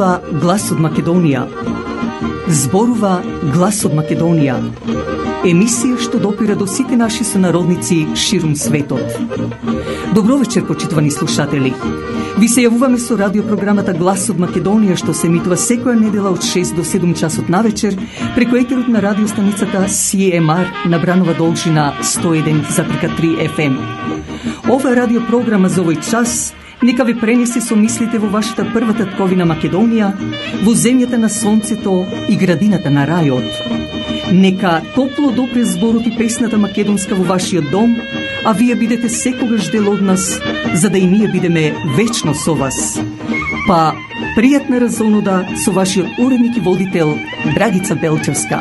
Зборува глас од Македонија. Зборува глас од Македонија. Емисија што допира до сите наши сонародници ширум светот. Добро вечер, почитувани слушатели. Ви се јавуваме со радиопрограмата Глас од Македонија, што се емитува секоја недела од 6 до 7 часот навечер преку етерот на радиостаницата CMR на Бранова должина 101,3 FM. Ова радиопрограма за овој час нека ве пренесе со мислите во вашата прва татковина Македонија, во земјата на сонцето и градината на рајот. Нека топло допре зборот и песната македонска во вашиот дом, а вие бидете секогаш дел од нас, за да и ние бидеме вечно со вас. Па, пријатна разонуда со вашиот уредник и водител Драгица Белчевска.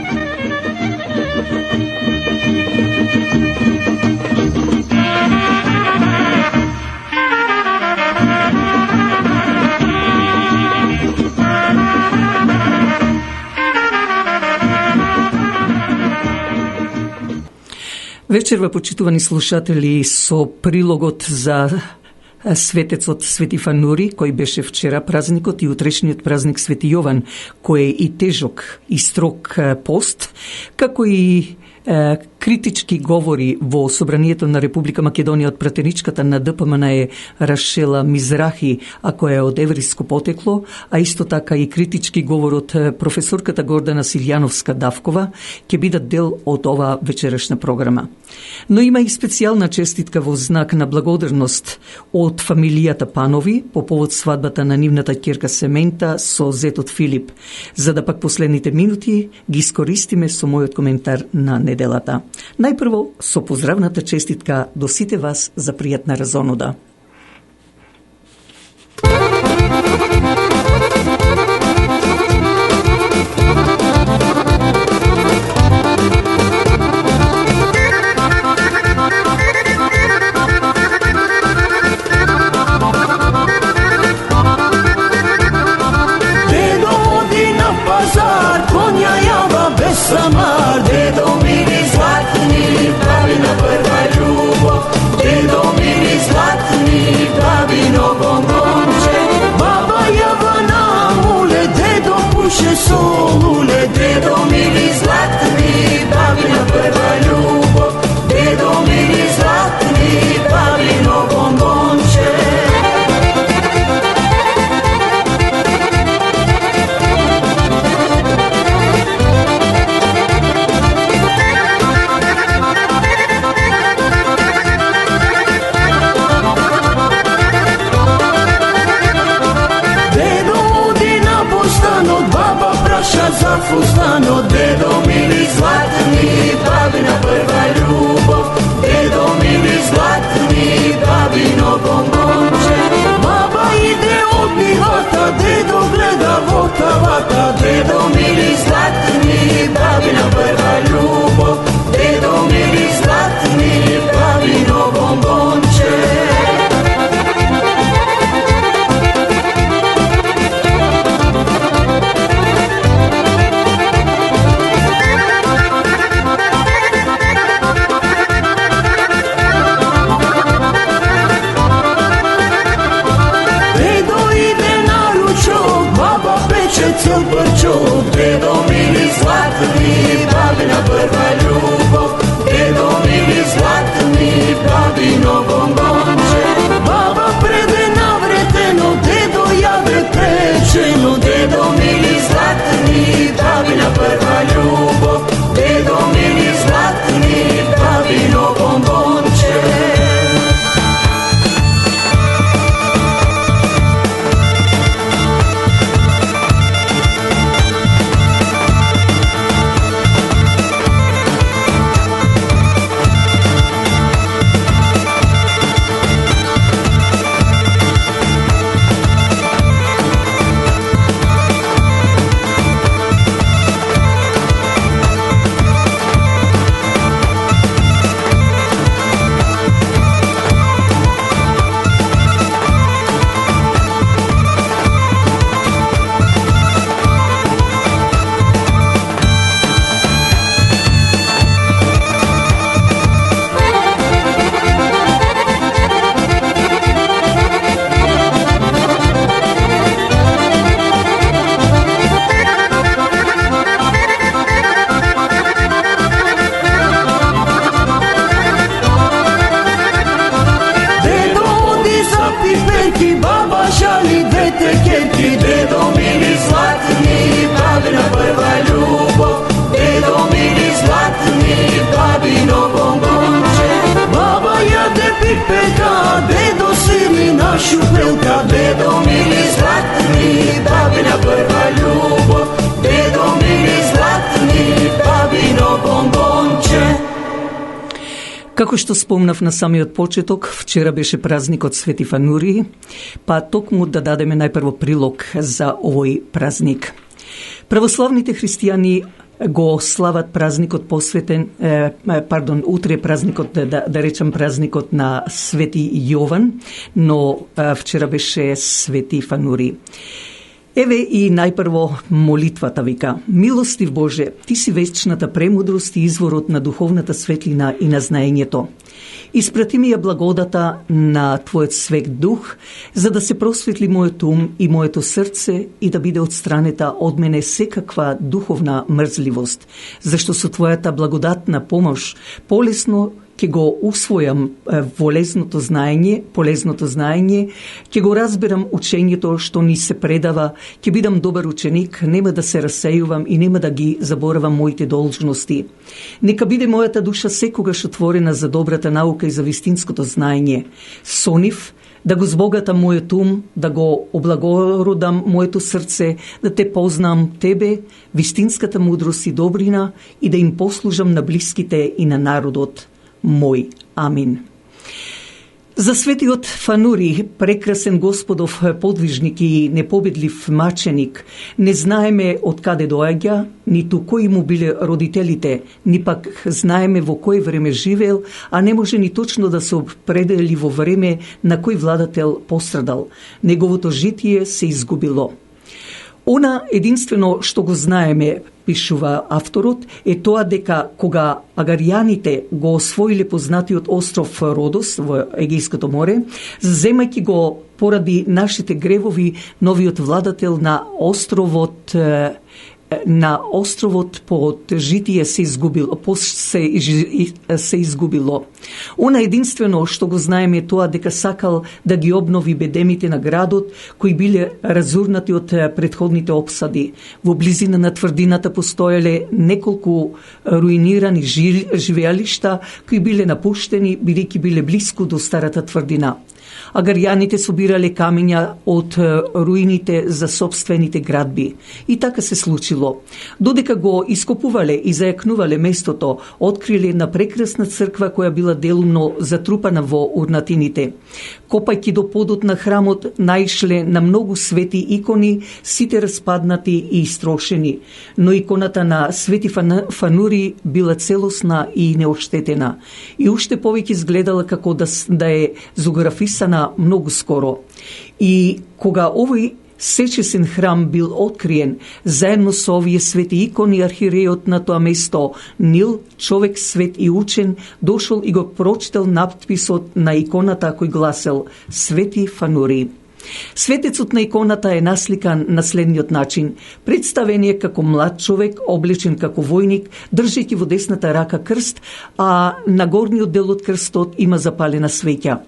Вечерва, почитувани слушатели, со прилогот за светецот Свети Фанури, кој беше вчера празникот, и утрешниот празник Свети Јован, кој е и тежок и строг пост, како и критички говори во Собранието на Република Македонија од пратеничката на ДПМН е Рашела Мизрахи, а која е од евриско потекло, а исто така и критички говор од професорката Гордана Силјановска-Давкова ќе бидат дел од ова вечерашна програма. Но има и специјална честитка во знак на благодарност од фамилијата Панови по повод свадбата на нивната ќерка Семента со зетот Филип, за да пак последните минути ги искористиме со мојот коментар на неделата. Најпрво со поздравната честитка до сите вас за пријатна разонуда. Дедо оди на пазар, коња јава без самар, дедо мири златни, бабина прва љубов, дедо мири златни, бабино бомбонче, баба јава на муле, дедо пуше солуле, дедо мири златни, бабина прва љубов, дедо мири златни, бабино бомбонче. За фустанот, дедо мили златни, бабина прва љубов, дедо мили златни, бабино бомбонче. Баба иде од нивата, дедо гледа во тавата, дедо мили златни, бабина прва љубов, дедо мили златни, бабино бомбонче. Цел брчок, дедо мили златни, баби šupelka, dедо mili zlatni, babina prva ljubov, dедо mili zlatni, babino bombonče. Како што спомнав на самиот почеток, вчера беше празникот Свети Фанурии, па токму да дадеме најпрво прилог за овој празник. Православните христијани го слават празникот посветен, утре празникот, да речам празникот на Свети Јован, но вчера беше Свети Фанурии. Еве и најпрво молитвата вика: Милостив Боже, Ти си вечната премудрост и изворот на духовната светлина и на знаењето. Испрати ми ја благодата на Твојот свет дух, за да се просветли мојот ум и моето срце и да биде отстранета од мене секаква духовна мрзливост, зашто со Твојата благодатна помош полесно ќе го усвојам полезното знаење, ќе го разберам учењето што ни се предава, ќе бидам добар ученик, нема да се расејувам и нема да ги заборавам моите должности. Нека биде мојата душа секогаш отворена за добрата наука и за вистинското знаење. Со нив да го збогатам мојот ум, да го облагородам моето срце, да те познам Тебе, вистинската мудрост и добрина и да им послужам на блиските и на народот мој. Амин. За светиот Фанури, прекрасен Господов подвижник и непобедлив маченик, не знаеме од каде доаѓа, ниту кои му биле родителите, ни пак знаеме во кој време живеел, а не може ни точно да се определи во време на кој владател пострадал. Неговото житие се изгубило. Она единствено што го знаеме, пишува авторот, е тоа дека кога агаријаните го освоиле познатиот остров Родос во Егејското море, земајќи го поради нашите гревови, новиот владател на островот под житие се изгубило. Она единствено што го знаеме е тоа дека сакал да ги обнови бедемите на градот, кои биле разурнати од претходните опсади. Во близина на тврдината постоеле неколку руинирани живеалишта, кои биле напуштени, бидејќи биле блиску до старата тврдина. Агаријаните собирале камења од руините за собствените градби. И така се случило. Додека го ископувале и зајакнувале местото, откриле една прекрасна црква која била делумно затрупана во урнатините. Копајќи до подот на храмот, наишле на многу свети икони, сите распаднати и истрошени. Но иконата на Свети Фанури била целосна и неоштетена. И уште повеќе изгледала како да е зографисана многу скоро. И кога овој сечесен храм бил откриен, заедно со овие свети икони, архиерејот на тоа место, Нил, човек свет и учен, дошол и го прочитал надписот на иконата кој гласел Свети Фанури. Светецот на иконата е насликан на следниот начин. Представен е како млад човек, облечен како војник, држејќи во десната рака крст, а на горниот дел од крстот има запалена свеќа.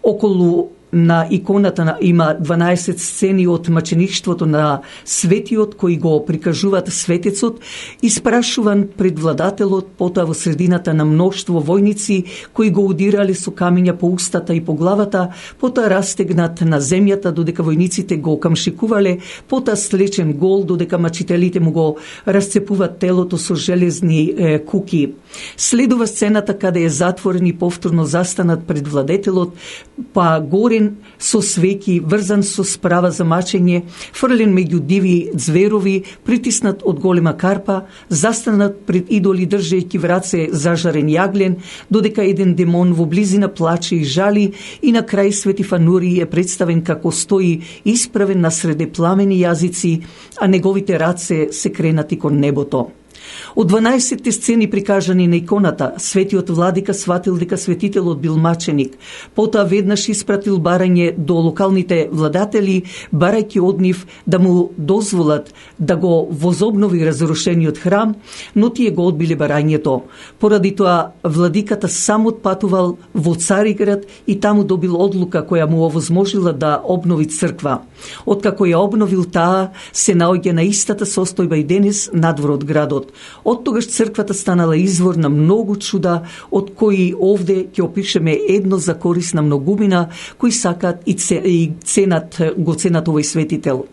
Околу на иконата има 12 сцени од мачеништвото на светиот кои го прикажуваат светецот, испрашуван пред владателот, потоа во средината на мноштво војници кои го удирале со камења по устата и по главата, потоа растегнат на земјата додека војниците го камшикувале, потоа слечен гол додека мачителите му го расцепуваат телото со железни куки. Следува сцената каде е затворен и повторно застанат пред владетелот, па горен со свеќи, врзан со справа за мачење, фрлен меѓу диви зверови, притиснат од голема карпа, застанат пред идоли држејќи в раце зажарен јаглен, додека еден демон во близина плаче и жали, и на крај Свети Фанури е представен како стои исправен насреде пламени јазици, а неговите раце се кренати кон небото. Од 12 сцени прикажани на иконата, светиот владика сватил дека светителот бил маченик. Потоа веднаш испратил барање до локалните владатели, барајќи од нив да му дозволат да го возобнови разрушениот храм, но тие го одбиле барањето. Поради тоа владиката сам отпатувал во Цариград и таму добил одлука која му овозможила да обнови црква. Откако ја обновил таа, се наоѓа на истата состојба и денес надвор од градот. Од тогаш црквата станала извор на многу чуда, од кои овде ќе опишеме едно за корис на многумина кои сакат и ценат овој светител.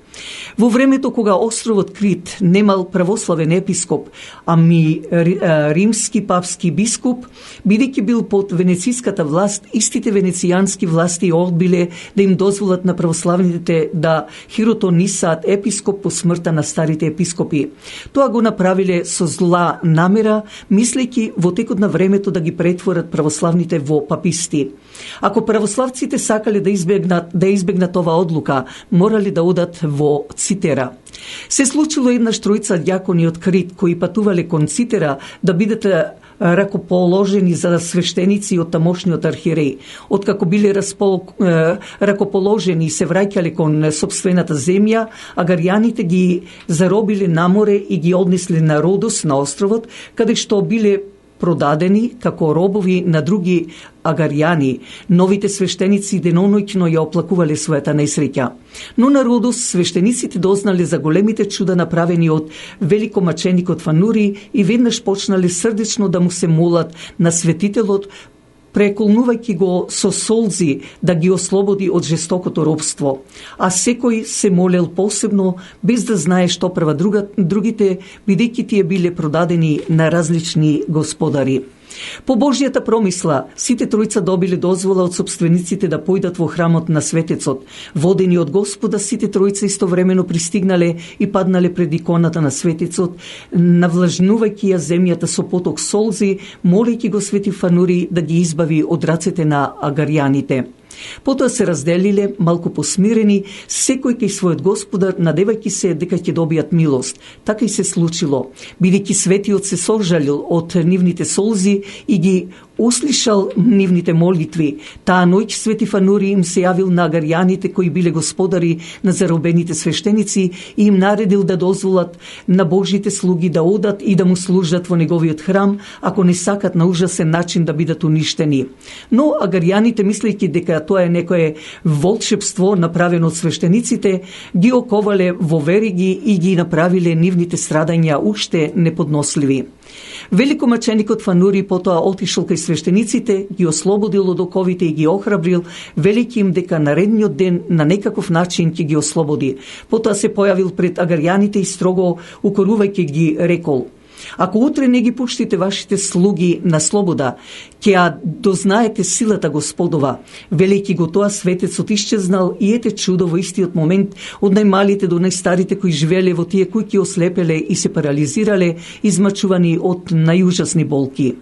Во времето кога островот Крит немал православен епископ, ами римски папски бискуп, бидејќи бил под венециската власт, истите венецијански власти одбиле да им дозволат на православните да хиротонисаат епископ по смртта на старите епископи. Тоа го направиле со зла намера, мислејќи во текот на времето да ги претворат православните во паписти. Ако православците сакале да избегнат оваа одлука, морали да одат во Цитера. Се случило еднаш тројца дјакони од Крит кои патувале кон Цитера да бидат ракоположени за свештеници од тамошниот архиереј. Откако биле ракоположени и се враќале кон сопствената земја, агаријаните ги заробиле на море и ги однесле на Родос, на островот, каде што биле продадени како робови на други агаријани. Новите свештеници деноноќно ја оплакувале својата несреќа. Но на Родос свештениците дознале за големите чуда направени од великомаченикот Фанури и веднаш почнале срдечно да му се молат на светителот, преколнувајќи го со солзи да ги ослободи од жестокото робство. А секој се молел посебно, без да знае што прва другите, бидејќи тие биле продадени на различни господари. По Божјата промисла, сите тројца добиле дозвола од собствениците да појдат во храмот на светецот. Водени од Господа, сите тројца истовремено пристигнале и паднале пред иконата на светецот, навлажнувајќи ја земјата со поток солзи, молејќи го свети Фанури да ги избави од рацете на агаријаните. Потоа се разделиле, малку посмирени, секој кај својот господар, надевајќи се дека ќе добијат милост. Така и се случило, бидејќи светиот се сожалил од нивните солзи и ги услишал нивните молитви. Таа ноќ свети Фанури им се јавил на агаријаните кои биле господари на заробените свештеници и им наредил да дозволат на Божите слуги да одат и да му служат во неговиот храм, ако не сакат на ужасен начин да бидат уништени. Но агаријаните, мислејќи дека тоа е некое волшебство направено од свештениците, ги оковале во вериги и ги направиле нивните страдања уште неподносливи. Великомаченикот Фанури потоа отишол кај свештениците, ги ослободил од оковите и ги охрабрил, велејќи им дека наредниот ден на некаков начин ќе ги ослободи. Потоа се појавил пред агаријаните и строго укорувајќи ги рекол: ако утре не ги пуштите вашите слуги на слобода, ќе ја дознаете силата Господова. Велејќи го тоа, светецот исчезнал и ете чудо во истиот момент, од најмалите до најстарите кои живееле во тие куќи ослепеле и се парализирале, измачувани од најужасни болки.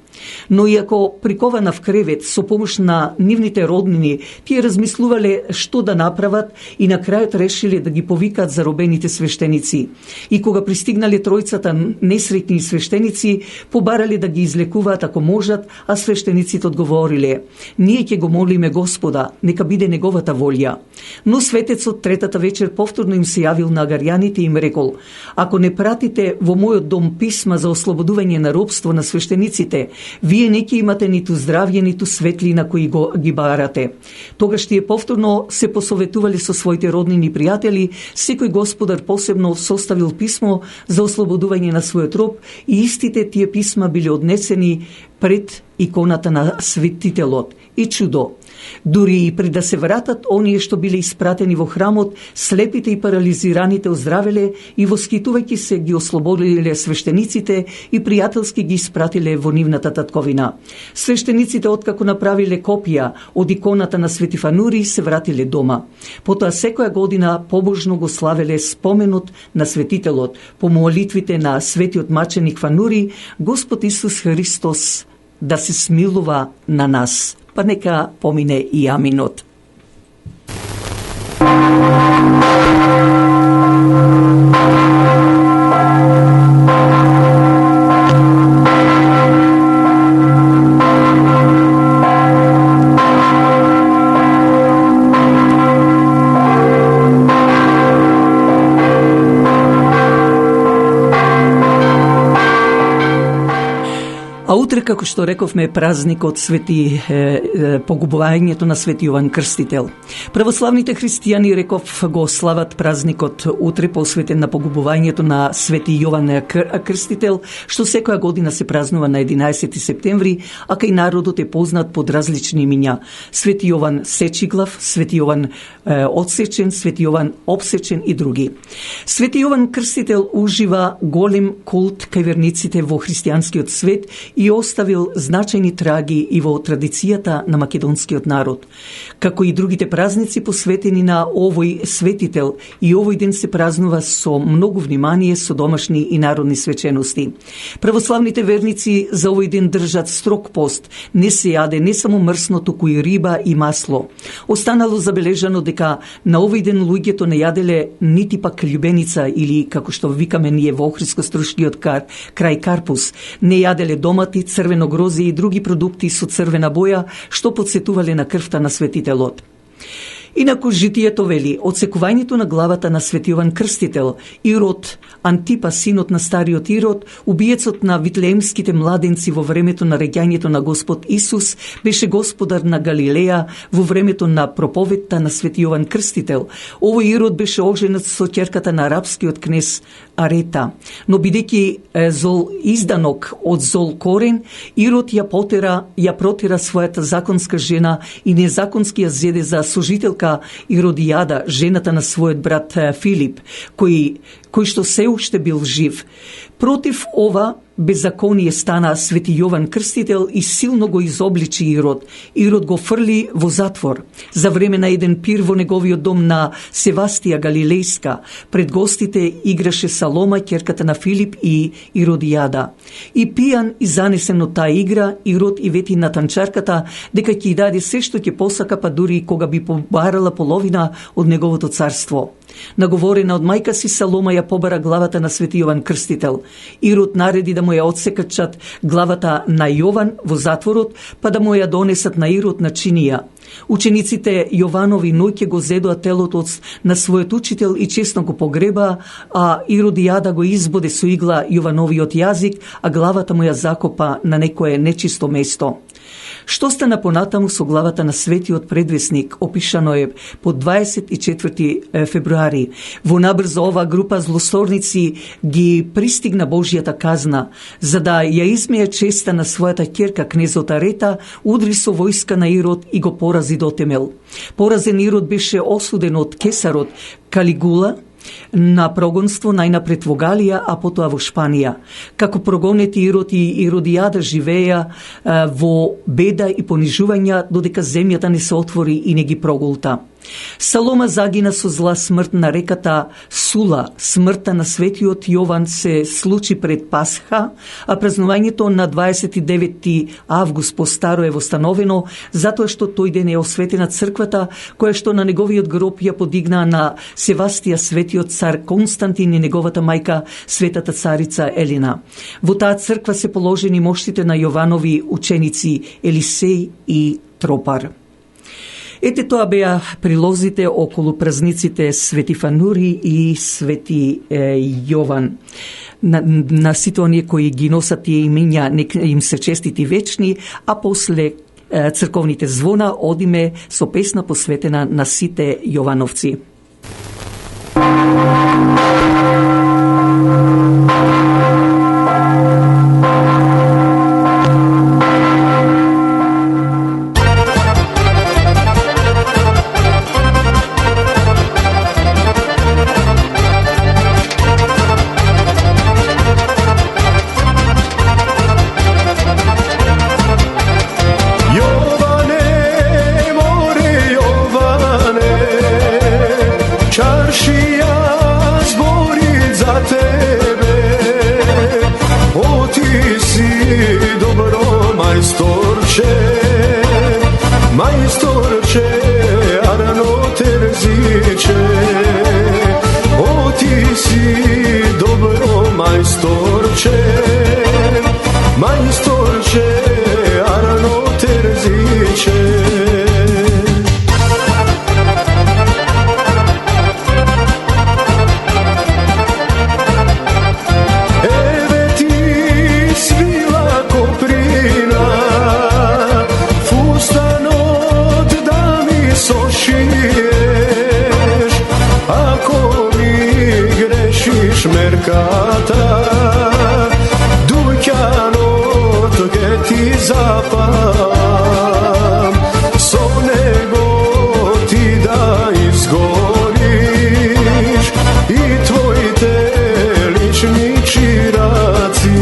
Но иако прикована в кревет со помош на нивните роднини, тие размислувале што да направат и на крајот решиле да ги повикаат заробените свештеници. И кога пристигнале тројцата несреќни свештеници, побарале да ги излекуваат ако можат, а свештениците одговориле: ние ќе го молиме Господа, нека биде неговата волја. Но светецот третата вечер повторно им се јавил на агаријаните и им рекол: ако не пратите во мојот дом писма за ослободување на робство на свештениците, вие не ќе имате ниту здравје, ниту светлина кои ги барате. Тогаш тие повторно се посоветувале со своите роднини и пријатели, секој господар посебно составил писмо за ослободување на својот роб и истите тие писма биле однесени пред иконата на светителот. И чудо, дури и пред да се вратат оние што биле испратени во храмот, слепите и парализираните оздравеле и воскитувајќи се ги ослободиле свештениците и пријателски ги испратиле во нивната татковина. Свештениците, откако направиле копија од иконата на свети Фанури, се вратиле дома. Потоа секоја година побожно го славеле споменот на светителот. По молитвите на светиот маченик Фанури, Господ Исус Христос да се смилува на нас. Па нека помине и аминот. А утре, како што рековме, е празникот свети погубувањето на свети Јован Крстител. Православните христијани, реков, го слават празникот утре посветен на погубувањето на свети Јован Крстител, што секоја година се празнува на 11 септември, а кај народот е познат под различни имиња. Свети Јован Сечиглав, свети Јован Одсечен, свети Јован Обсечен и други. Свети Јован Крстител ужива голем култ кај верниците во христијанскиот свет и оставил значајни траги и во традицијата на македонскиот народ. Како и другите празници посветени на овој светител, и овој ден се празнува со многу внимание со домашни и народни свечености. Православните верници за овој ден држат строг пост, не се јаде не само мрсно, туку и риба и масло. Останало забележано дека на овој ден луѓето не јаделе нити пак љубеница или, како што викаме ние во Охридско-Струшкиот крај карпус, не јаделе домати, црвено грозје и други продукти со црвена боја, што подсетувале на крвта на светителот. Инаку житието вели, одсекувањето на главата на свети Јован Крстител, Ирод Антипа, синот на стариот Ирод, убиецот на витлеемските младенци во времето на реѓањето на Господ Исус, беше господар на Галилеја во времето на проповедта на свети Јован Крстител. Овој Ирод беше оженет со ќерката на арапскиот кнез Арета, но бидејќи зол изданок од зол корен, Ирод ја протера својата законска жена и незаконски ја зеде за сожителка Иродијада, жената на својот брат Филип, кој што се уште бил жив. Против ова беззаконие стана свети Јован Крстител и силно го изобличи Ирод. Ирод го фрли во затвор. За време на еден пир во неговиот дом на Севастија Галилејска, пред гостите играше Салома, ќерката на Филип и Иродијада. И пијан и занесен од таа игра, Ирод и вети на танчарката дека ќе даде се што ќе посака, па дури и кога би побарала половина од неговото царство. Наговорена од мајка си, Салома ја побара главата на свети Јован Крстител. Ирод нареди да му ја одсекачат главата на Јован во затворот, па да му ја донесат на Ирод на чинија. Учениците Јованови ноќе го зедоа телото на својот учител и честно го погреба, а Иродијада го избоде со игла Јовановиот јазик, а главата му ја закопа на некое нечисто место. Што стана понатаму со главата на светиот предвесник, опишано е по 24 февруари. Во набрзо ова група злосторници ги пристигна Божјата казна, за да ја измеја честа на својата ќерка кнезот Арета, удри со војска на Ирод и го порази до темел. Поразен Ирод беше осуден од кесарот Калигула на прогонство најнапред во Галија, а потоа во Шпанија. Како прогонети Ирод и Иродијада живееа во беда и понижувања, додека земјата не се отвори и не ги проголта. Салома загина со зла смрт на реката Сула. Смртта на светиот Јован се случи пред Пасха, а празнувањето на 29 август по старо е востановено, затоа што тој ден е осветена црквата, која што на неговиот гроб ја подигнаа на Севастија светиот цар Константин и неговата мајка светата царица Елина. Во таа црква се положени моштите на Јованови ученици Елисеј и Тропар. Ете, тоа беа прилозите околу празниците Свети Фанури и Свети Јован. На сите оние кои ги носат тие имиња, нека им се честити вечни, а после црковните звона одиме со песна посветена на сите Јовановци. Eve ti svila ko prije мерката, дуќанот ке ти запам, со него ти да изгориш и твоите лични чираци.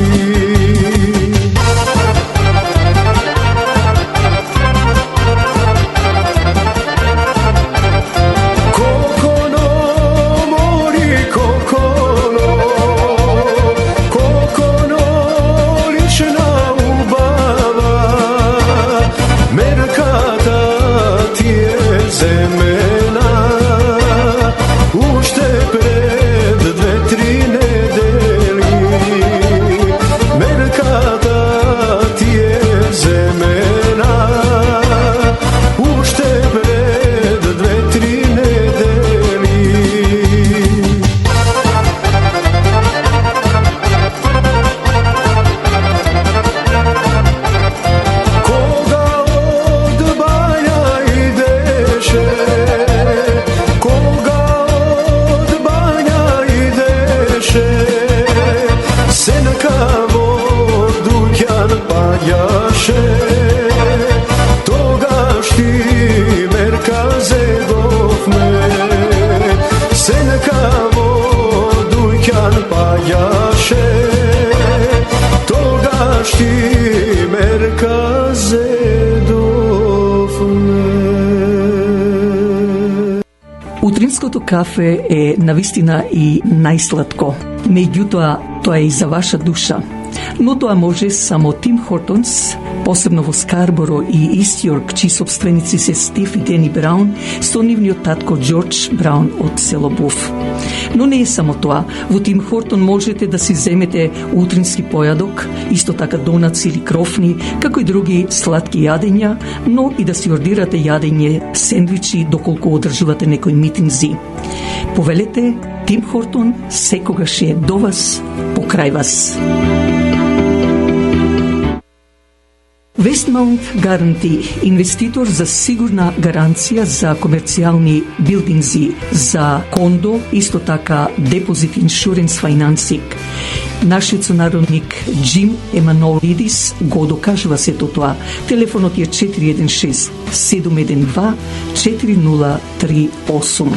Утринското кафе е навистина и најсладко. Меѓутоа, тоа е и за ваша душа. Но тоа може само Тим Хортонс, посебно во Скарборо и Ист Јорк, чии собственици се Стив и Дени Браун, со нивниот татко Џорџ Браун од село Буф. Но не е само тоа. Во Тим Хортон можете да си земете утрински појадок, исто така донаци или крофни, како и други сладки јадења, но и да си ордирате јадење, сендвичи, доколку одржувате некои митинзи. Повелете, Тим Хортон секогаш е до вас, покрај вас. Westmount Guarantee, инвеститор за сигурна гаранција за комерцијални билдинзи, за кондо, исто така депозит иншуренс финансинг. Нашиот сонародник Джим Еманолидис го докажува сето тоа. Телефонот е 416 712 4038.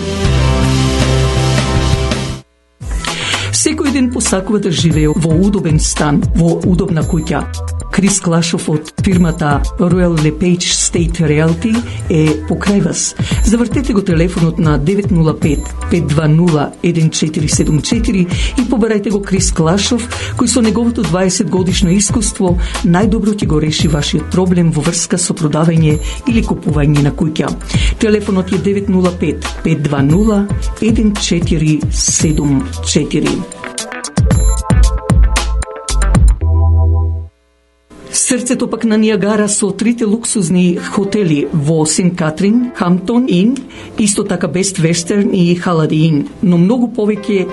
Секој ден посакува да живее во удобен стан, во удобна куќа. Крис Клашов од фирмата Royal LePage State Realty е покрај вас. Завртете го телефонот на 905-520-1474 и побарајте го Крис Клашов, кој со неговото 20 годишно искуство најдобро ќе го реши вашиот проблем во врска со продавање или купување на куќа. Телефонот е 905-520-1474. Срцето пак на Ниагара со трите луксузни хотели во Сент Катрин, Хамптон Ин, исто така Бест Вестерн и Халади Ин. Но многу повеќе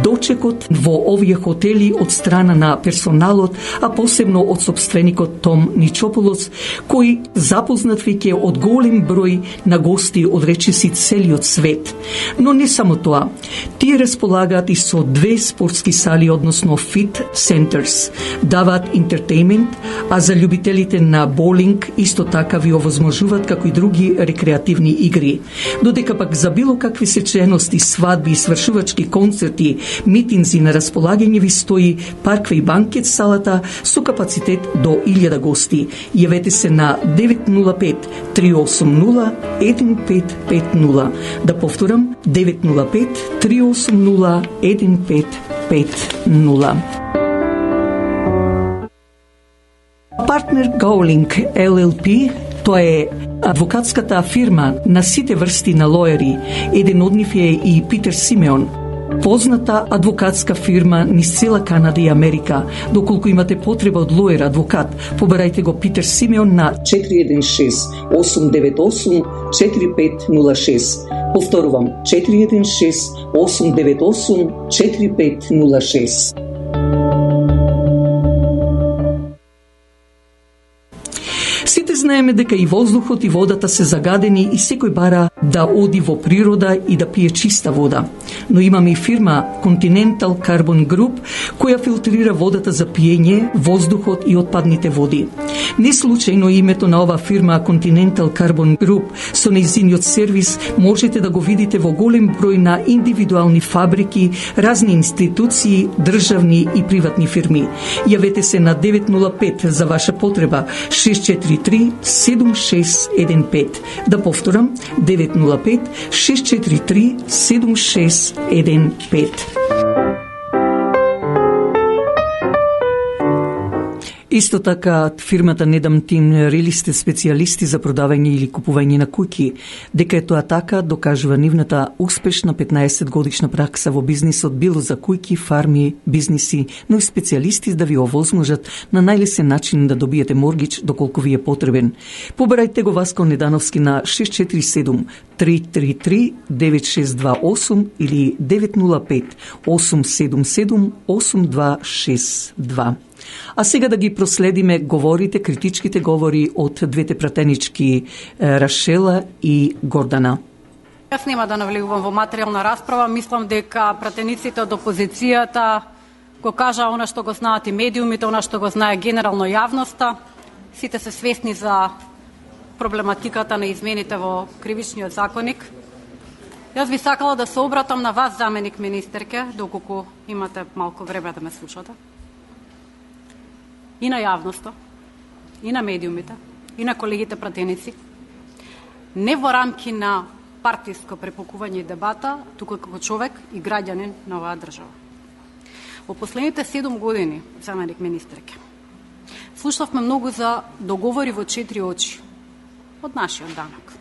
дочекот во овие хотели од страна на персоналот, а посебно од собственикот Том Ничополос, кој запознат веќе од голем број на гости од речиси целиот свет. Но не само тоа. Тие располагаат и со 2 спортски сали, односно фит центерс. Даваат интертеймент, а за љубителите на боулинг исто така ви овозможуваат како и други рекреативни игри. Додека пак за било какви сечености, свадби, свршувачки концерти, митинзи на располагање ви стои парква и банкет салата со капацитет до 1000 гости. Јавете се на 905-380-1550. Да повторам, 905-380-1550. Партнер Gowling LLP, тоа е адвокатската фирма на сите врсти на лоери. Еден од нив е и Питер Симеон, позната адвокатска фирма низ цела Канада и Америка. Доколку имате потреба од лоер адвокат, побарајте го Питер Симеон на 416-898-4506. Повторувам, 416-898-4506. знаеме дека и воздухот и водата се загадени и секој бара да оди во природа и да пие чиста вода. Но имаме и фирма Continental Carbon Group која филтрира водата за пиење, воздухот и отпадните води. Не случајно името на ова фирма Continental Carbon Group со нејзиниот сервис можете да го видите во голем број на индивидуални фабрики, разни институции, државни и приватни фирми. Јавете се на 905 за ваша потреба 643-7615. Да повторам, 905-643-7615. Исто така, фирмата Недам Тим Рили сте специјалисти за продавање или купување на куќи. Дека е тоа така, докажува нивната успешна 15-годишна пракса во бизнисот, било за куќи, фарми, бизниси, но и специјалисти да ви овозможат на најлесен начин да добиете моргич доколку ви е потребен. Побарајте го Васко Недановски на 647-333-9628 или 905-877-8262. А сега да ги проследиме говорите, критичките говори од двете пратенички Рашела и Гордана. Јас нема да навлегувам во материјална расправа, мислам дека пратениците од опозицијата го кажа она што го знаат и медиумите, она што го знае генерално јавноста. Сите се свесни за проблематиката на измените во кривичниот законник. Јас би сакала да се обратам на вас, заменик министерке, доколку имате малку време да ме слушате. И на јавноста, и на медиумите, и на колегите пратеници, не во рамки на партиско препукување и дебата, туку како човек и граѓанин на оваа држава. Во последните 7 години, заменик министерке, слушавме многу за договори во 4 очи од нашиот данок.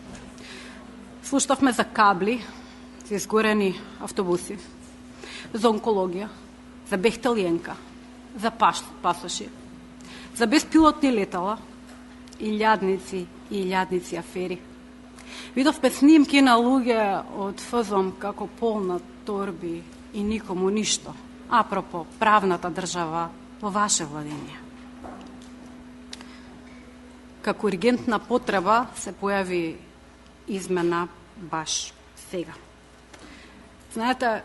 Слушавме за кабли, за изгорени автобуси, за онкологија, за бехтелјенка, за пасоши, за беспилотни летала, илјадници афери. Видовме снимки на луѓе од ФЗОМ како полна торби и никому ништо. Апропо, правната држава во ваше владење. Како ургентна потреба се појави измена баш сега. Знаете,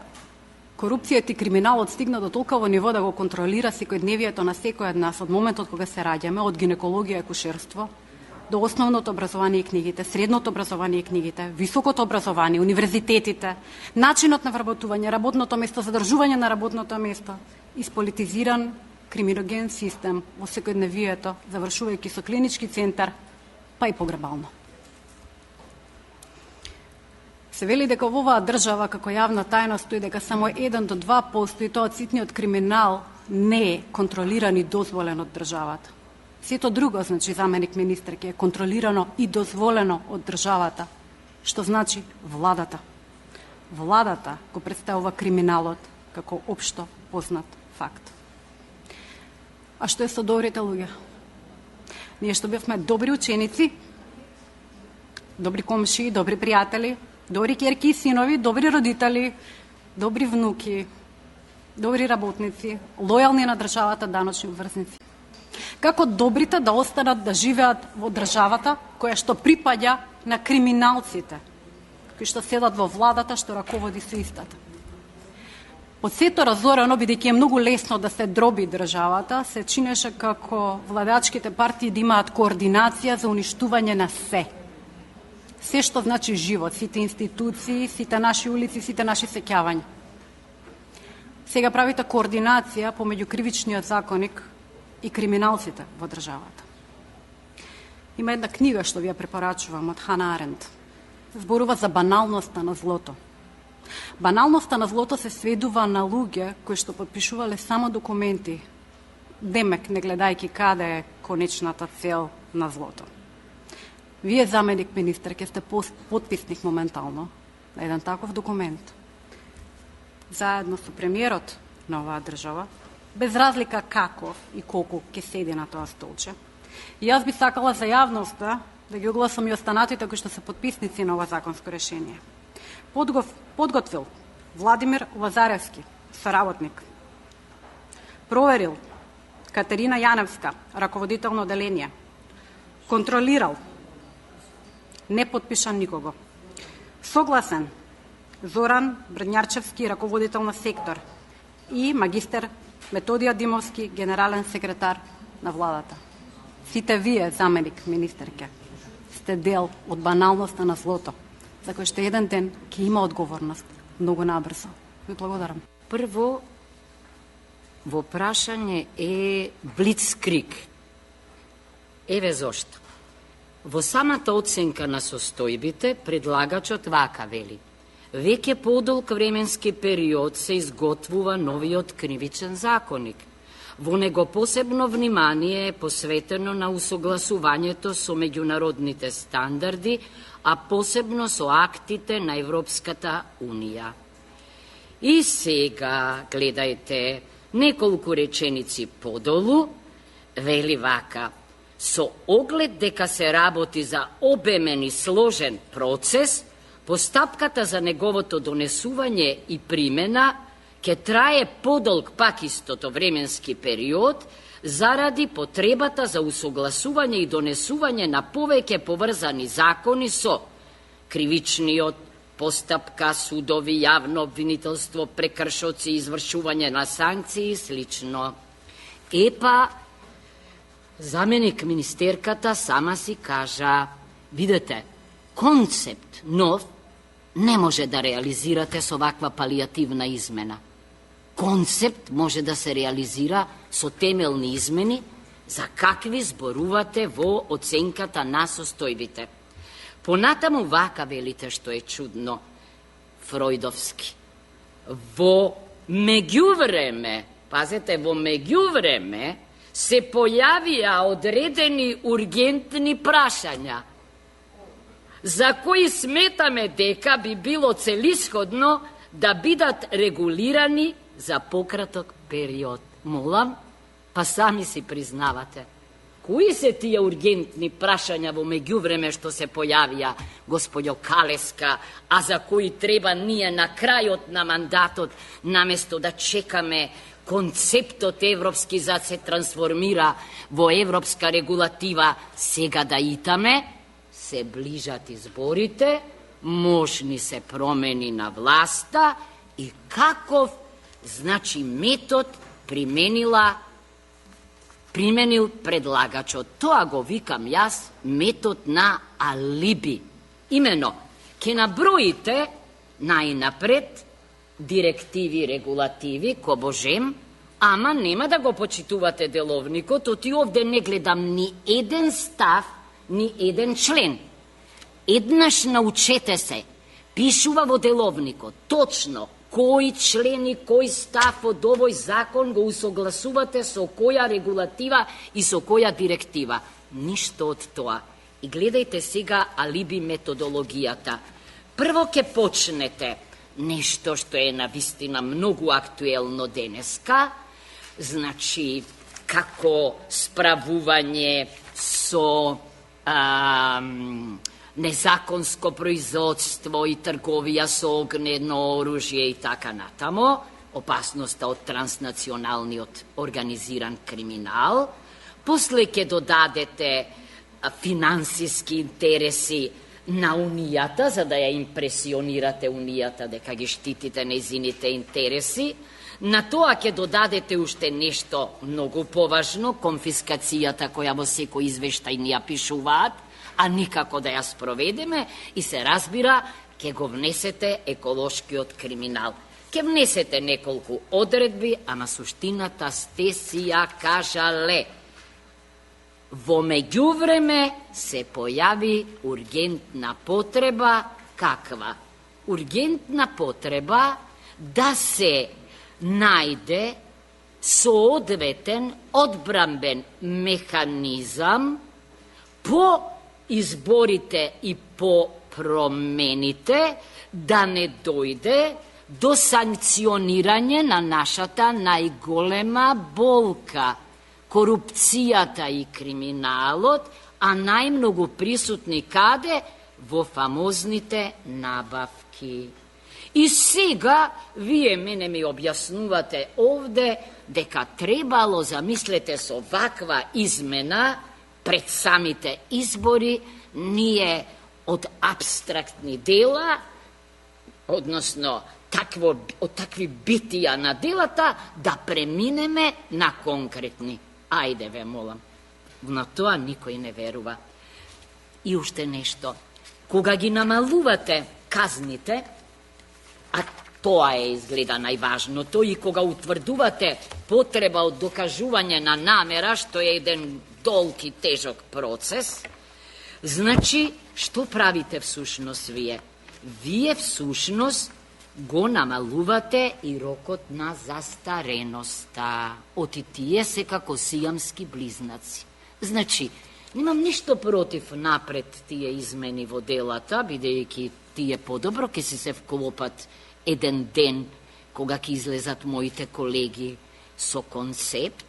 корупцијата и криминалот стигна до толкова ниво да го контролира секојдневието на секој од нас од моментот кога се раѓаме, од гинекологија и акушерство, до основното образование и книгите, средното образование и книгите, високото образование, универзитетите, начинот на вработување, работното место, задржување на работното место, исполитизиран криминоген систем во секојдневието, завршувајќи со клинички центар, па и погребално. Се вели дека во оваа држава како јавна тајна стои дека само 1 до 2% и тоа од ситниот криминал не е контролиран и дозволен од државата. Сето друго, значи, заменик министерке, е контролирано и дозволено од државата, што значи владата. Владата го представува криминалот како општо познат факт. А што е со добрите луѓе? Ние што бевме добри ученици, добри комши, добри пријатели, добри ќерки и синови, добри родители, добри внуки, добри работници, лојални на државата даночни врзници. Како добрите да останат да живеат во државата која што припаѓа на криминалците, кои што седат во владата што раководи со истата. Од сето разорено, бидејќи е многу лесно да се дроби државата, се чинеше како владачките партии да имаат координација за уништување на се. Се што значи живот, сите институции, сите наши улици, сите наши сеќавања. Сега правите координација помеѓу кривичниот законник и криминалците во државата. Има една книга што ви ја препорачувам од Хана Аренд. Зборува за баналноста на злото. Баналноста на злото се сведува на луѓе кои што подпишувале само документи, демек не гледајќи каде е конечната цел на злото. Вие, заменик министер, ке сте подписник моментално на еден таков документ, заедно со премиерот на оваа држава, без разлика како и колку ќе седи на тоа столче. И јас би сакала за јавноста да ги огласам и останатите кои што се подписници на ова законско решение. Подготвил Владимир Лазаревски, соработник. Проверил Катерина Јаневска, раководител на оделение. контролирал. Не подпишан никого. Согласен Зоран Брњарчевски, раководител на сектор, и магистер Методија Димовски, генерален секретар на владата. Сите вие, заменик министерке, сте дел од баналноста на злото, за кој што еден ден ќе има одговорност многу набрзо. Ви благодарам. Прво, во прашање е блицкриг. Еве зошто. Во самата оценка на состојбите, предлагачот вака вели: веќе подолг временски период се изготвува новиот кривичен законник. Во него посебно внимание е посветено на усогласувањето со меѓународните стандарди, а посебно со актите на Европската Унија. И сега, гледајте, неколку реченици подолу, вели вака: со оглед дека се работи за обемен и сложен процес, постапката за неговото донесување и примена ќе трае подолг пак истото временски период, заради потребата за усогласување и донесување на повеќе поврзани закони со кривичниот постапка, судови, јавно обвинителство, прекршоци, извршување на санкции и слично. Епа, заменик министерката сама си кажа: видете, концепт нов не може да реализирате со ваква палијативна измена. Концепт може да се реализира со темелни измени, за какви зборувате во оценката на состојбите. Понатаму вака велите, што е чудно, фројдовски. Во меѓувреме, пазете, во меѓувреме се појавија одредени ургентни прашања, за кои сметаме дека би било целисходно да бидат регулирани за пократок период. Молам, па сами си признавате. Кои се тие ургентни прашања во меѓувреме што се појавија, господјо Калеска, а за кои треба ние на крајот на мандатот, наместо да чекаме концептот европски за се трансформира во европска регулатива, сега да итаме? Се ближат изборите, можни се промени на власта и каков, значи, метод применил предлагачот. Тоа го викам јас метод на алиби. Имено, ке наброите најнапред директиви, регулативи, кобожем, ама нема да го почитувате деловникот, оти овде не гледам ни еден став, ни еден член. Еднаш научете се, пишува во деловникот, точно, кој член и кој став од овој закон го усогласувате со која регулатива и со која директива. Ништо од тоа. И гледајте сега алиби методологијата. Прво ке почнете нешто што е навистина многу актуелно денеска, значи, како справување со незаконско производство и трговија со огнено оружје и така натамо, опасноста од транснационалниот организиран криминал. После ќе додадете финансиски интереси на Унијата, за да ја импресионирате Унијата дека ги штитите нејзините интереси. На тоа ќе додадете уште нешто многу поважно, конфискацијата која во секој извештај ни ја пишуваат, а никако да ја спроведеме, и се разбира, ќе го внесете еколошкиот криминал. Ќе внесете неколку одредби, ама суштината сте си ја кажале. Во меѓувреме се појави ургентна потреба. Каква? Ургентна потреба да се најде соодветен одбранбен механизам по изборите и по промените, да не дојде до санкционирање на нашата најголема болка – корупцијата и криминалот, а најмногу присутни каде? Во фамозните набавки. И сега вие мене ми објаснувате овде дека требало, замислете, со ваква измена пред самите избори, ние од абстрактни дела, односно од такви битија на делата, да преминеме на конкретни. Ајде ве молам. На тоа никој не верува. И уште нешто. Кога ги намалувате казните, а тоа е изгледа најважното, и кога утврдувате потреба од докажување на намера, што е еден долг и тежок процес, значи, што правите всушност вие? Вие всушност го намалувате и рокот на застареноста. Оти тие се како сијамски близнаци. Значи, немам ништо против напред тие измени во делата, бидејќи тие подобро ке си се вклопат еден ден, кога ќе излезат моите колеги со концепт.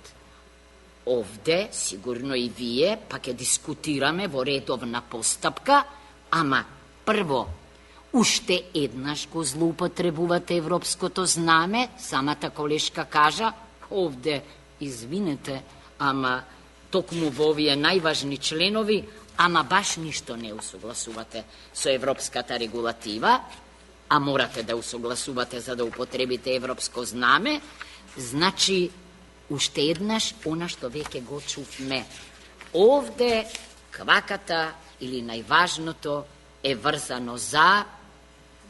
Овде, сигурно и вие, па ќе дискутираме во редовна постапка, ама прво, уште еднаш го злоупотребувате европското знаме, самата колешка кажа, овде, извинете, ама токму во овие најважни членови, ама баш ништо не усогласувате со европската регулатива, а морате да усогласувате за да употребите европско знаме, значи, уште еднаш, она што веќе го чувме. Овде, кваката, или најважното, е врзано за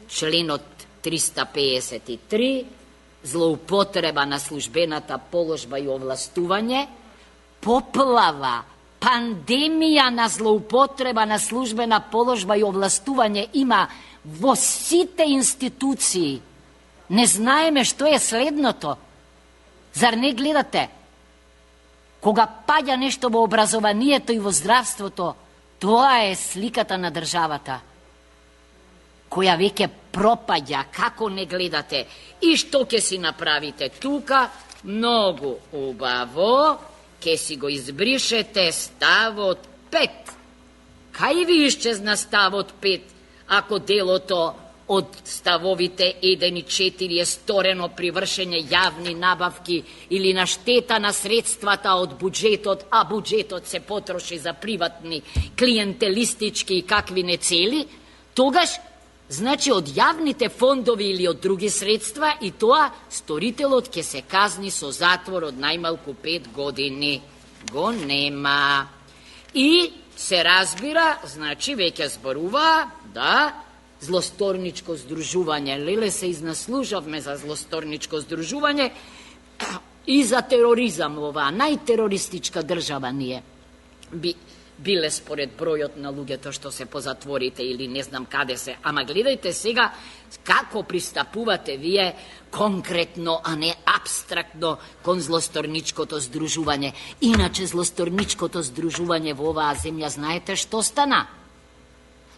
членот 353, злоупотреба на службената положба и овластување, поплава, пандемија на злоупотреба на службена положба и овластување има во сите институции. Не знаеме што е следното. Зар не гледате? Кога паѓа нешто во образованието и во здравството, тоа е сликата на државата, која веќе пропаѓа. Како не гледате? И што ќе си направите тука? Многу убаво, ќе си го избришете ставот 5. Кај ви исчезна ставот 5, ако делото од ставовите 1 и 4 е сторено при вршење јавни набавки или на штета на средствата од буџетот, а буџетот се потроши за приватни, клиентелистички и какви не цели, тогаш, значи од јавните фондови или од други средства, и тоа сторителот ќе се казни со затвор од најмалку 5 години. Го нема. И се разбира, значи веќе зборува, да, злосторничко здружување. Леле се изнаслужавме за злосторничко здружување и за тероризам оваа најтерористичка држава ние биле според бројот на луѓето што се по затворите или не знам каде се. Ама гледајте сега како пристапувате вие конкретно, а не абстрактно кон злосторничкото здружување. Иначе злосторничкото здружување во оваа земја, знаете што стана?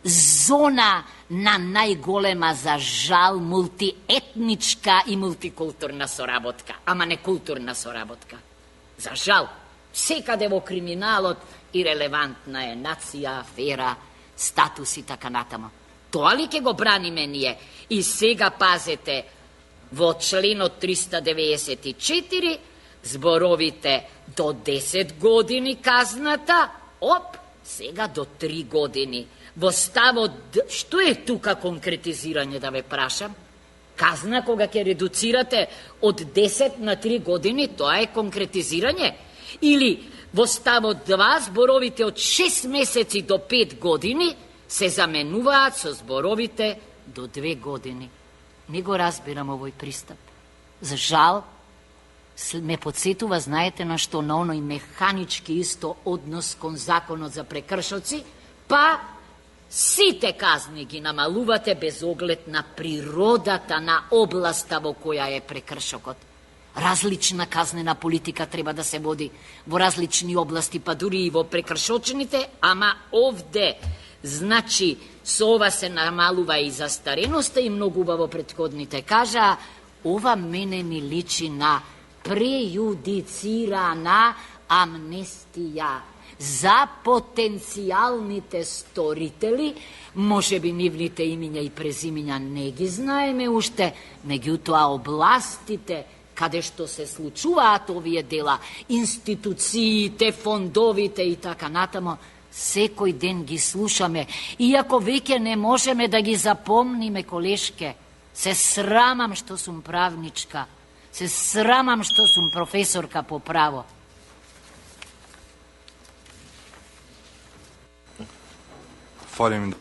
Зона на најголема, за жал, мултиетничка и мултикултурна соработка. Ама не културна соработка. За жал, секаде во криминалот ирелевантна е нација, афера, статус и така натамо. Тоа ли ќе го браниме ние? И сега пазете, во членот 394 зборовите до 10 години казната, сега до 3 години. Во ставот, што е тука конкретизирање, да ве прашам? Казна кога ќе редуцирате од 10 на 3 години, тоа е конкретизирање? Или во ставот 2 зборовите од 6 месеци до 5 години се заменуваат со зборовите до 2 години. Не го разбирам овој пристап. За жал, ме подсетува, знаете на што, на оној механички исто однос кон законот за прекршоци, па сите казни ги намалувате без оглед на природата на областа во која е прекршокот. Различна казнена политика треба да се води во различни области, па дури и во прекршочените, ама овде, значи, со ова се намалува и застареноста, и многу убаво претходните кажа, ова мене ми личи на преюдицирана амнестија за потенцијалните сторители. Може би нивните имиња и презимиња не ги знаеме уште, меѓутоа областите каде што се случуваат овие дела, институциите, фондовите и така натамо, секој ден ги слушаме, иако веќе не можеме да ги запомниме, колешке. Се срамам што сум правничка, се срамам што сум професорка по право. Фалим.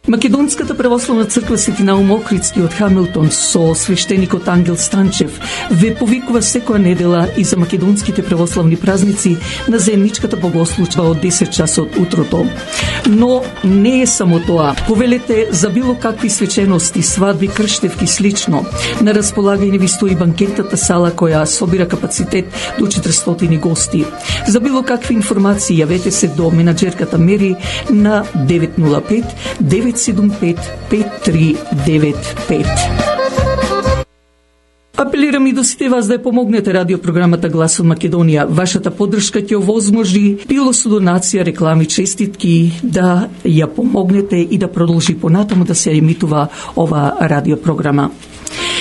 Македонската православна црква Свети Наум Охридски од Хамилтон со свештеникот Ангел Станчев ве повикува секоја недела и за македонските православни празници на заедничката богослужба од 10 часот утрото. Но не е само тоа. Повелете за било какви свечености, свадби, крштевки слично. На располагање ви стои банкетната сала која собира капацитет до 400 гости. За било какви информации јавете се до менаџерката Мери на 905 975-5395. Апелирам и до сите вас да ја помогнете радиопрограмата Глас од Македонија. Вашата поддршка ќе овозможи било со донација, реклами, честитки, да ја помогнете и да продолжи понатаму да се емитува ова радиопрограма.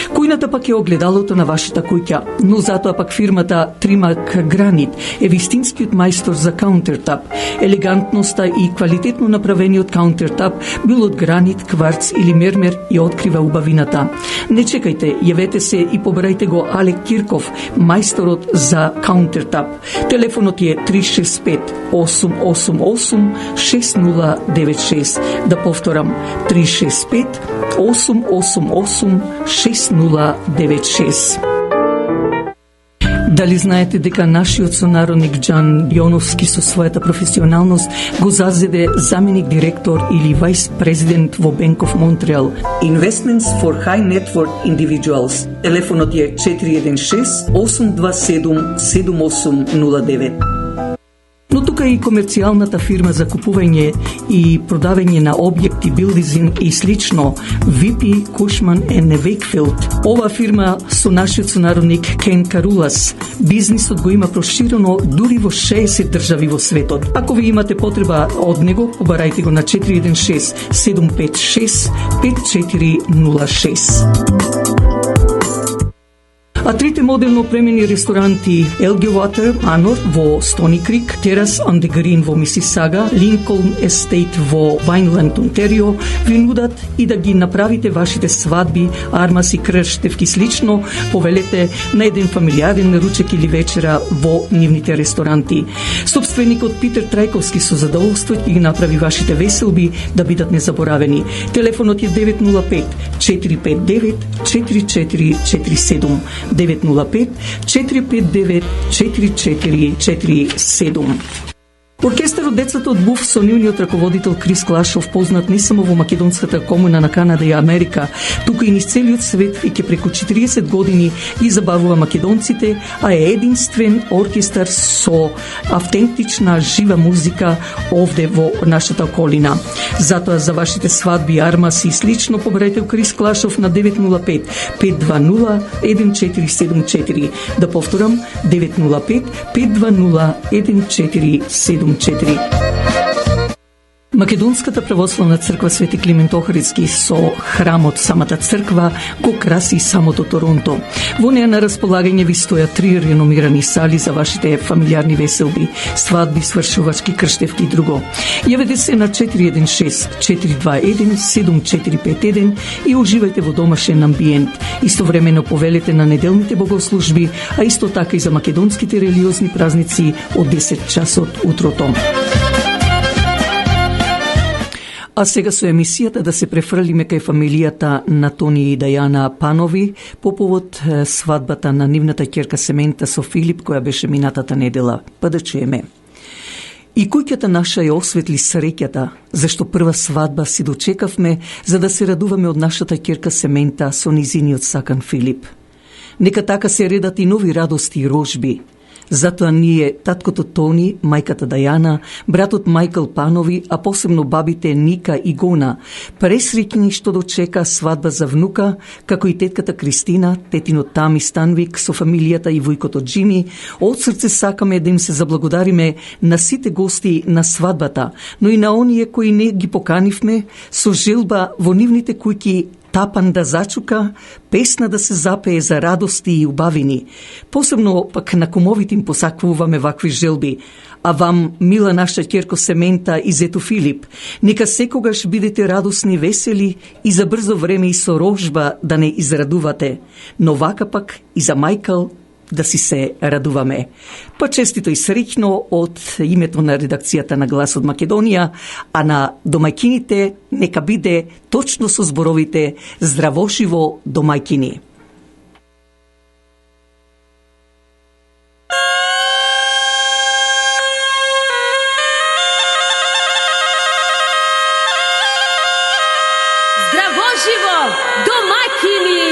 Кујната пак е огледалото на вашата куќа, но затоа пак фирмата Тримак Гранит е вистинскиот мајстор за каунтертап. Елегантноста и квалитетно направениот каунтертап, бил од гранит, кварц или мермер, ја открива убавината. Не чекајте, јавете се и побарајте го Алек Кирков, мајсторот за каунтертап. Телефонот е 365-888-6096. Да повторам, 365-888-6096. Дали знаете дека нашиот сонародник Џан Јоновски со својата професионалност го зазеде заменик директор или вајс президент во Bank of Montreal? Investments for High Net Worth Individuals. Телефонот е 416-827-7809. Но тука и комерцијалната фирма за купување и продавање на објекти, билдинг и слично, VP Cushman & Wakefield. Ова фирма со нашиот сонародник Кен Карулас. Бизнисот го има проширено дури во 60 држави во светот. Ако ви имате потреба од него, побарајте го на 416-756-5406. А трите модерно опремени ресторанти Elgin Water Manor во Стони Крик, Terrace on the Green во Мисисага, Lincoln Estate во Вајнланд, Онтерио, ви нудат и да ги направите вашите свадби, армаси, крштевки слично, повелете на еден фамилиарен ручек или вечера во нивните ресторанти. Собственикот Питер Трајковски со задоволство ќе ги направи вашите веселби да бидат незаборавени. Телефонот е 905-459-4447. 905-459-4447. Оркестарот Децата од Буф со нивниот раководител Крис Клашов, познат не само во македонската комуна на Канада и Америка, туку и низ целиот свет, и ќе преку 40 години ги забавува македонците, а е единствен оркестар со автентична жива музика овде во нашата околина. Затоа за вашите свадби, армаси и слично побрајте Крис Клашов на 905-520-1474. Да повторам, 905-520-1474. Македонската православна црква Свети Климент Охридски со храмот самата црква го краси самото Торонто. Во неа на располагање ви стојат 3 реномирани сали за вашите фамилиарни веселби, свадби, свршувачки, крштевки и друго. Јавете се на 416-421-7451 и уживајте во домашен амбиент. Истовремено повелете на неделните богослужби, а исто така и за македонските религиозни празници од 10 часот утрото. А сега со емисијата да се префрлиме кај фамилијата на Тони и Дајана Панови по повод свадбата на нивната ќерка Семента со Филип, која беше минатата недела. Па да чуеме. И куќата наша ја осветли среќата, зашто прва свадба си дочекавме за да се радуваме од нашата ќерка Семента со низиниот сакан Филип. Нека така се редат и нови радости и рожби. Затоа ние, таткото Тони, мајката Дајана, братот Мајкл Панови, а посебно бабите Ника и Гона, пресреќни што дочека свадба за внука, како и тетката Кристина, тетинот Тами Станвик со фамилијата и војкото Джими, од срце сакаме да им се заблагодариме на сите гости на свадбата, но и на оние кои не ги поканивме, со желба во нивните куќи тапан да зачука, песна да се запее за радости и убавини. Посебно пак на кумовите им посаквуваме вакви желби. А вам, мила наша ќерко Семента и зето Филип, нека секогаш бидете радосни, весели и за брзо време и со рожба да не израдувате, но вака пак и за Мајкал да си се радуваме. Па честито и среќно од името на редакцијата на Глас од Македонија, а на домајкините нека биде точно со зборовите здравошиво домајкини. Здравошиво домаќини!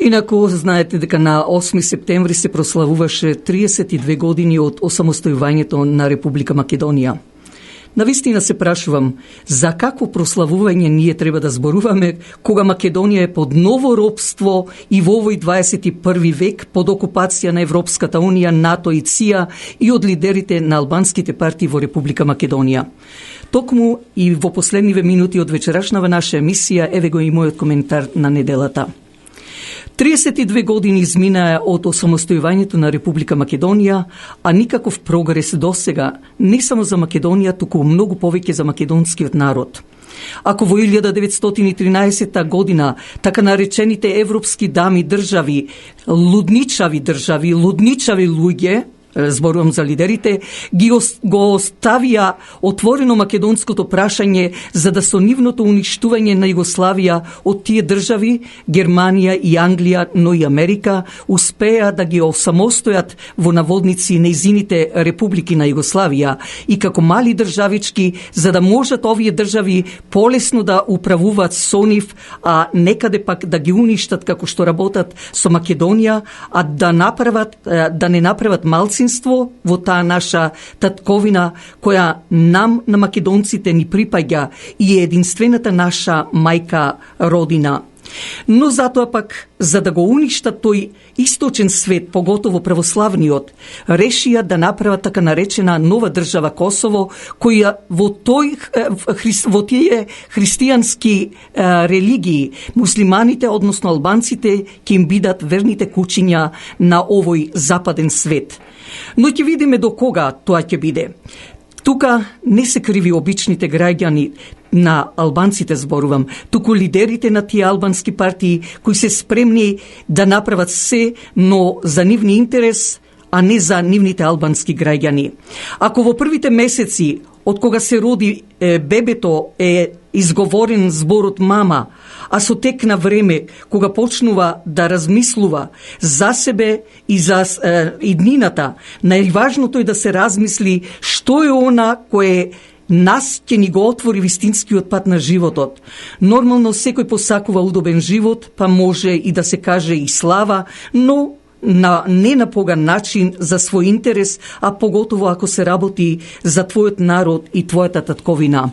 Инаку, знаете дека на 8 септември се прославуваше 32 години од осамостојувањето на Република Македонија. Навистина се прашувам, за какво прославување ние треба да зборуваме кога Македонија е под ново робство и во овој 21 век под окупација на Европската Унија, НАТО и ЦИА и од лидерите на албанските партии во Република Македонија. Токму и во последниве минути од вечерашнава наша емисија, еве го и мојот коментар на неделата. 32 години изминаа од осамостојувањето на Република Македонија, а никаков прогрес досега, не само за Македонија, туку многу повеќе за македонскиот народ. Ако во 1913 година така наречените европски дами држави, лудничави луѓе, зборувам за лидерите, го оставија отворено македонското прашање за да со нивното уништување на Југославија од тие држави, Германија и Англија, но и Америка, успеа да ги осамостојат во наводници нејзините републики на Југославија и како мали државички, за да можат овие држави полесно да управуваат со нив, а некаде пак да ги уништат како што работат со Македонија, а да не направат малцинство во таа наша татковина која нам на македонците ни припаѓа и е единствената наша мајка родина. Но затоа пак, за да го уништат тој источен свет, поготово православниот, решија да направат така наречена нова држава Косово, која во тие христијански религии, муслиманите, односно албанците, ќе им бидат верните кучиња на овој западен свет. Но ќе видиме до кога тоа ќе биде. Тука не се криви обичните граѓани на албанците, зборувам, туку лидерите на тие албански партии кои се спремни да направат се, но за нивни интерес, а не за нивните албански граѓани. Ако во првите месеци од кога се роди бебето е изговорен зборот мама, а со тек на време, кога почнува да размислува за себе и за иднината, најважното е да се размисли што е она кое нас ќе ни го отвори вистинскиот пат на животот. Нормално секој посакува удобен живот, па може и да се каже и слава, но не на поган начин за свој интерес, а поготово ако се работи за твојот народ и твојата татковина.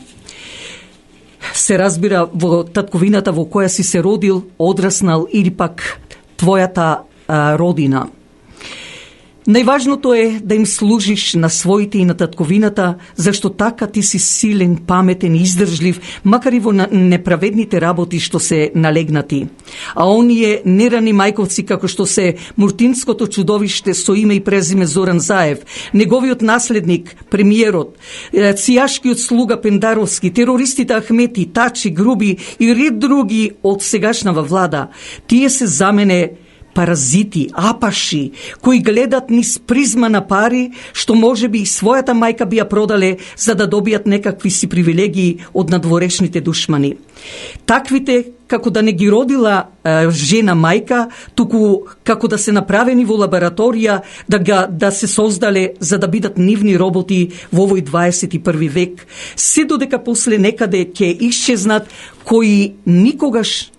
Се разбира во татковината во која си се родил, одраснал или пак твојата родина. Најважното е да им служиш на своите и на татковината, зашто така ти си силен, паметен и издржлив, макар и во неправедните работи што се налегнати. А оние нерани мајковци како што се Муртинското чудовиште со име и презиме Зоран Заев, неговиот наследник, премиерот, цијашкиот слуга Пендаровски, терористите Ахмети, Тачи, Груби и ред други од сегашнава влада, тие се за мене паразити, апаши, кои гледат низ призма на пари, што може би и својата мајка би ја продале за да добијат некакви си привилегии од надворешните душмани. Таквите, како да не ги родила жена мајка, туку како да се направени во лабораторија, да се создале за да бидат нивни роботи во овој 21 век, се додека после некаде ќе исчезнат кои никогаш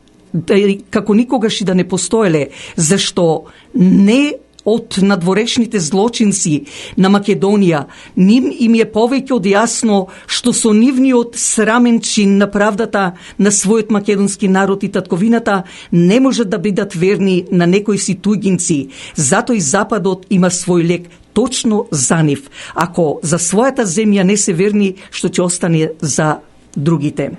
и да не постоеле, зашто не од надворешните злочинци на Македонија, им е повеќе од јасно што со нивниот срамен чин на правдата на својот македонски народ и татковината не можат да бидат верни на некои си туѓинци. Затоа и Западот има свој лек точно за нив. Ако за својата земја не се верни, што ќе остане за другите.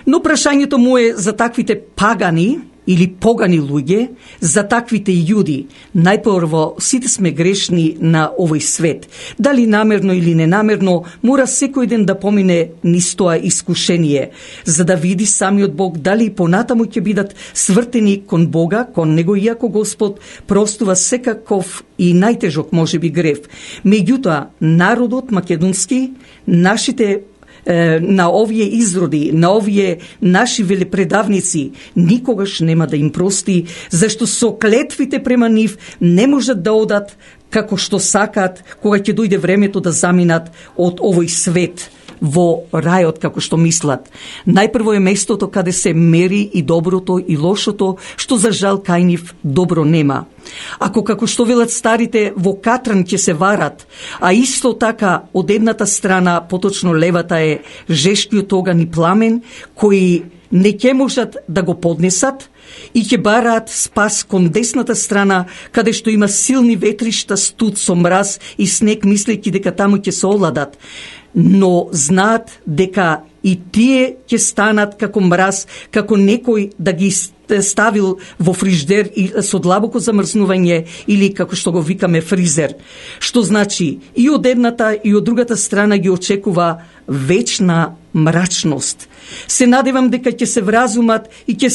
Но прашањето му е за таквите пагани или погани луѓе, за таквите јуди. Најпрво, сите сме грешни на овој свет. Дали намерно или ненамерно, мора секој ден да помине низ тоа искушение, за да види самиот Бог дали и понатаму ќе бидат свртени кон Бога, кон Него, иако Господ простува секаков и најтежок можеби грев. Меѓутоа, народот македонски, нашите на овие изроди, на овие наши велепредавници, никогаш нема да им прости, зашто со клетвите према нив не можат да одат како што сакаат кога ќе дојде времето да заминат од овој свет во рајот како што мислат. Најпрво е местото каде се мери и доброто и лошото, што за жал кај нив добро нема. Ако како што велат старите во катран ќе се варат, а исто така од едната страна, поточно левата е жешкиот оган и пламен, кои не ќе можат да го поднесат и ќе бараат спас кон десната страна, каде што има силни ветришта, студ со мраз и снег, мислејќи дека таму ќе се овладат. Но знаат дека и тие ќе станат како мраз, како некој да ги ставил во фриждер и со длабоко замрзнување или како што го викаме фризер. Што значи и од едната и од другата страна ги очекува вечна мрачност. Се надевам дека ќе се вразумат и ќе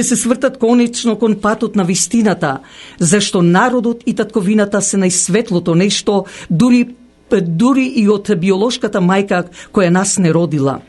се свртат конечно кон патот на вистината, зашто народот и татковината се најсветлото нешто, дури и од биолошката мајка која нас не родила.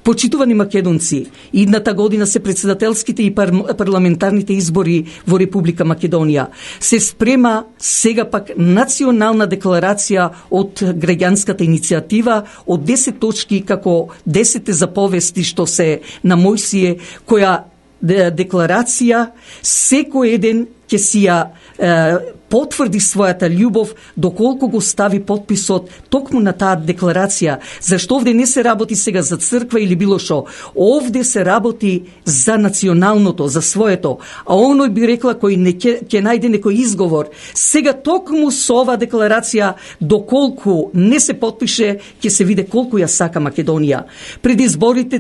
Почитувани македонци, идната година се председателските и парламентарните избори во Република Македонија. Се спрема сега пак национална декларација од граѓанската иницијатива од 10 точки како 10 заповести што се на Мојсие, која декларација секој еден ќе си ја потврди својата љубов доколку го стави подписот токму на таа декларација, зашто овде не се работи сега за црква или било шо. Овде се работи за националното, за своето. А оној би рекла кој не ќе најде некој изговор. Сега токму со ова декларација, доколку не се потпише, ќе се види колку ја сака Македонија. Пред изборите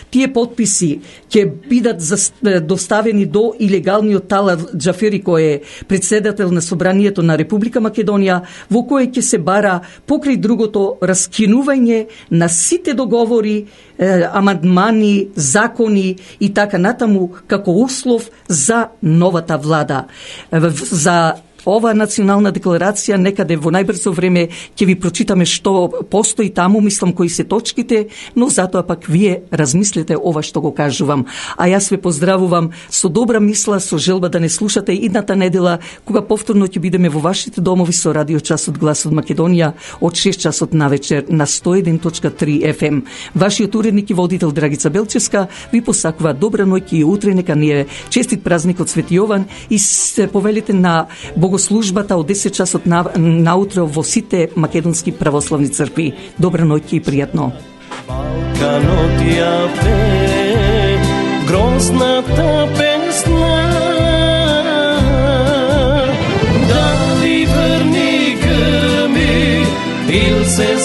тие подписи ќе бидат доставени до илегалниот Талат Џафери, кој е председател на Собранието на Република Македонија, во кое ќе се бара покрај другото раскинување на сите договори, амандмани, закони и така натаму како услов за новата влада. За ова национална декларација некаде во најбрзо време ќе ви прочитаме што постои таму, мислам кои се точките, но затоа пак вие размислете ова што го кажувам. А јас ве поздравувам со добра мисла, со желба да не слушате идната недела, кога повторно ќе бидеме во вашите домови со радио Часот Глас од Македонија од 6 часот навечер на 101.3 FM. Вашиот уредник и водител Драгица Белчевска ви посакува добра ноќ и утре нека ни е честит празник од Свети Јован и се повелите на богослужбата од 10 часот наутро во сите македонски православни цркви. Добра ноќ и пријатно. Балканот ја пее грозната песна, дали врни ка ми, ил се